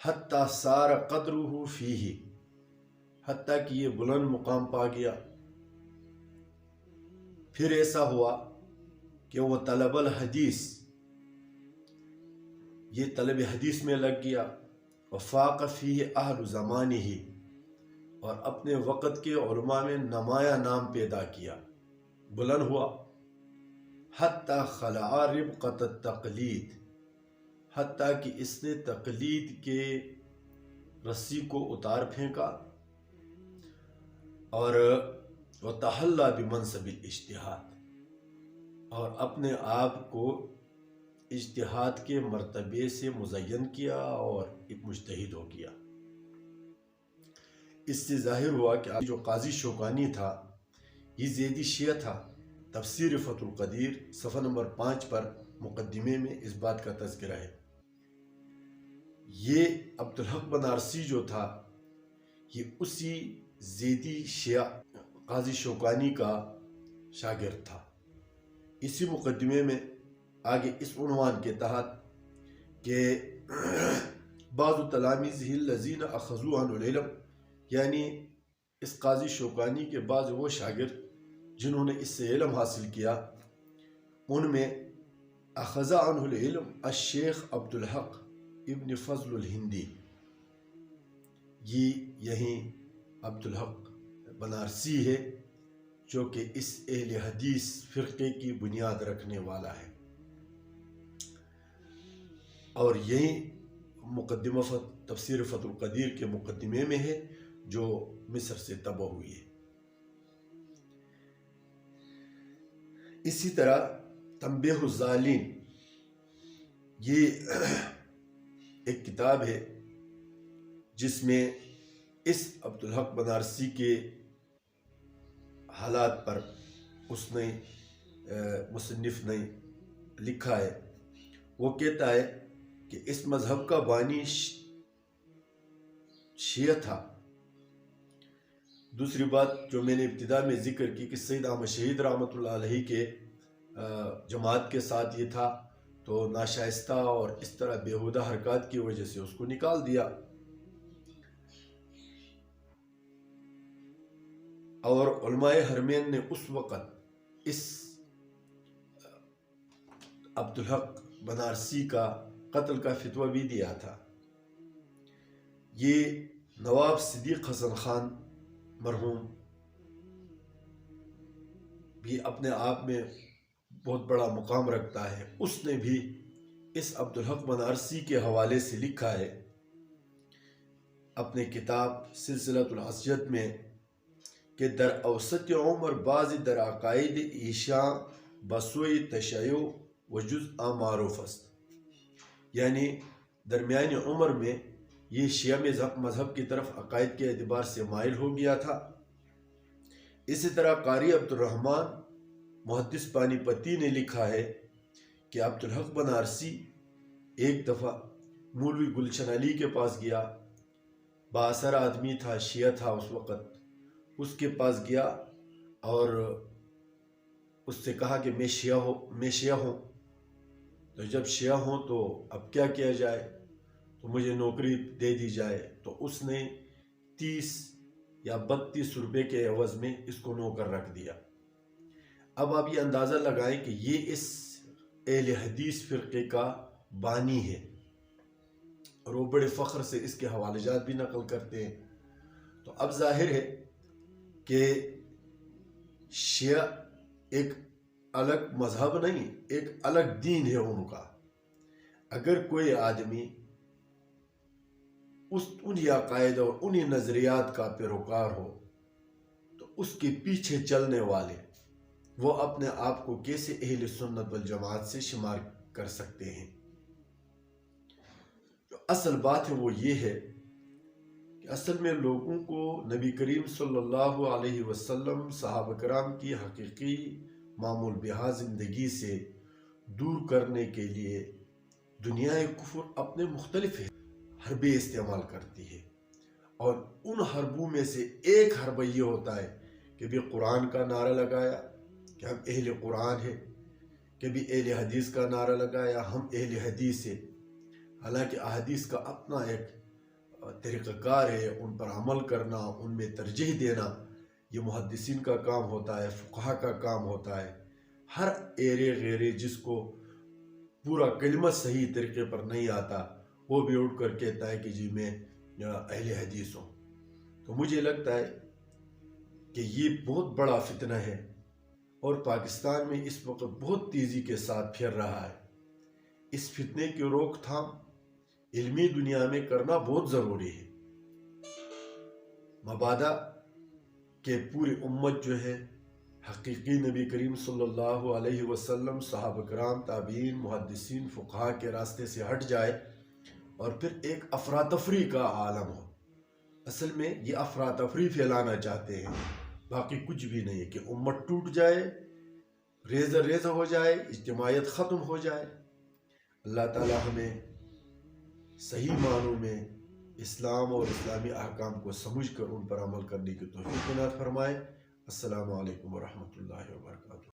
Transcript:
حتیٰ سار قدرہ فیہ، حتیٰ کہ یہ بلند مقام پا گیا۔ پھر ایسا ہوا کہ وہ طلب الحدیث، یہ طلب حدیث میں لگ گیا، وفاق فیہ اہل زمانہ، اور اپنے وقت کے علماء میں نمایاں نام پیدا کیا، بلند ہوا۔ حتیٰ خلع ربقۃ التقلید، حتیٰ کہ اس نے تقلید کے رسی کو اتار پھینکا، اور وتحلی بمنصب الاجتہاد، اور اپنے آپ کو اجتہاد کے مرتبے سے مزین کیا اور ایک مجتہد ہو گیا۔ اس سے ظاہر ہوا کہ جو قاضی شوکانی تھا یہ زیدی شیعہ تھا۔ تفسیر فتح القدیر صفحہ نمبر 5 پر مقدمے میں اس بات کا تذکرہ ہے۔ یہ عبدالحق بنارسی جو تھا یہ اسی زیدی شیعہ قاضی شوکانی کا شاگرد تھا۔ اسی مقدمے میں آگے اس عنوان کے تحت کہ بعض تلاميذه الذين اخذوا عنه العلم، یعنی اس قاضی شوکانی کے بعض وہ شاگرد جنہوں نے اس سے علم حاصل کیا، ان میں اخذ عنہ العلم الشیخ عبدالحق ابن فضل الہندی، یہیں عبدالحق بنارسی ہے جو کہ اس اہل حدیث فرقے کی بنیاد رکھنے والا ہے، اور یہی مقدمہ تفسیر فتح القدیر کے مقدمے میں ہے جو مصر سے طبع ہوئی ہے۔ اسی طرح تنبیہ الضالین، یہ ایک کتاب ہے جس میں اس عبدالحق بنارسی کے حالات پر اس نے مصنف نے لکھا ہے۔ وہ کہتا ہے کہ اس مذہب کا بانی شیعہ تھا۔ دوسری بات جو میں نے ابتدا میں ذکر کی کہ سید احمد شہید رحمۃ اللہ علیہ کے جماعت کے ساتھ یہ تھا، تو ناشائستہ اور اس طرح بیہودہ حرکات کی وجہ سے اس کو نکال دیا، اور علماء حرمین نے اس وقت اس عبدالحق بنارسی کا قتل کا فتویٰ بھی دیا تھا۔ یہ نواب صدیق حسن خان مرحوم بھی اپنے آپ میں بہت بڑا مقام رکھتا ہے، اس نے بھی اس عبدالحق بنارسی کے حوالے سے لکھا ہے اپنے کتاب سلسلۃ الحسیت میں کہ در اوسط عمر بعض در عقائد ایشاں بسوئی تشیع و جزء معروف است، یعنی درمیان عمر میں یہ شیعہ مذہب کی طرف عقائد کے اعتبار سے مائل ہو گیا تھا۔ اسی طرح قاری عبدالرحمن محدث پانی پتی نے لکھا ہے کہ عبدالحق بنارسی ایک دفعہ مولوی گلشن علی کے پاس گیا، بااثر آدمی تھا، شیعہ تھا اس وقت، اس کے پاس گیا اور اس سے کہا کہ میں شیعہ ہوں، تو جب شیعہ ہوں تو اب کیا کیا جائے، تو مجھے نوکری دے دی جائے۔ تو اس نے 30 یا 32 روپے کے عوض میں اس کو نوکر رکھ دیا۔ اب آپ یہ اندازہ لگائیں کہ یہ اس اہل حدیث فرقے کا بانی ہے، اور وہ بڑے فخر سے اس کے حوالے جات بھی نقل کرتے ہیں۔ تو اب ظاہر ہے کہ شیعہ ایک الگ مذہب نہیں، ایک الگ دین ہے ان کا۔ اگر کوئی آدمی انہی عقائد اور انہی نظریات کا پیروکار ہو تو اس کے پیچھے چلنے والے وہ اپنے آپ کو کیسے اہل سنت والجماعت سے شمار کر سکتے ہیں؟ جو اصل بات ہے وہ یہ ہے کہ اصل میں لوگوں کو نبی کریم صلی اللہ علیہ وسلم، صحابہ کرام کی حقیقی معمول بہا زندگی سے دور کرنے کے لیے دنیا کفر اپنے مختلف حربے استعمال کرتی ہے، اور ان حربوں میں سے ایک حربہ یہ ہوتا ہے کہ بھی قرآن کا نعرہ لگایا کہ ہم اہل قرآن ہیں، کبھی اہل حدیث کا نعرہ لگایا ہم اہل حدیث ہیں، حالانکہ احادیث کا اپنا ایک طریقہ کار ہے ان پر عمل کرنا، ان میں ترجیح دینا، یہ محدثین کا کام ہوتا ہے، فقہا کا کام ہوتا ہے۔ ہر ایرے غیرے جس کو پورا کلمہ صحیح طریقے پر نہیں آتا وہ بھی اٹھ کر کہتا ہے کہ جی میں اہل حدیث ہوں۔ تو مجھے لگتا ہے کہ یہ بہت بڑا فتنہ ہے اور پاکستان میں اس وقت بہت تیزی کے ساتھ پھیل رہا ہے۔ اس فتنے کی روک تھام علمی دنیا میں کرنا بہت ضروری ہے، مبادا کہ پوری امت جو ہے حقیقی نبی کریم صلی اللہ علیہ وسلم، صحابہ کرام، تابعین، محدثین، فقہا کے راستے سے ہٹ جائے اور پھر ایک افراتفری کا عالم ہو۔ اصل میں یہ افراتفری پھیلانا چاہتے ہیں، باقی کچھ بھی نہیں ہے، کہ امت ٹوٹ جائے، ریزہ ریزہ ہو جائے، اجتماعیت ختم ہو جائے۔ اللہ تعالی ہمیں صحیح معنوں میں اسلام اور اسلامی احکام کو سمجھ کر ان پر عمل کرنے کی توفیق عنایت فرمائے۔ السلام علیکم ورحمۃ اللہ وبرکاتہ۔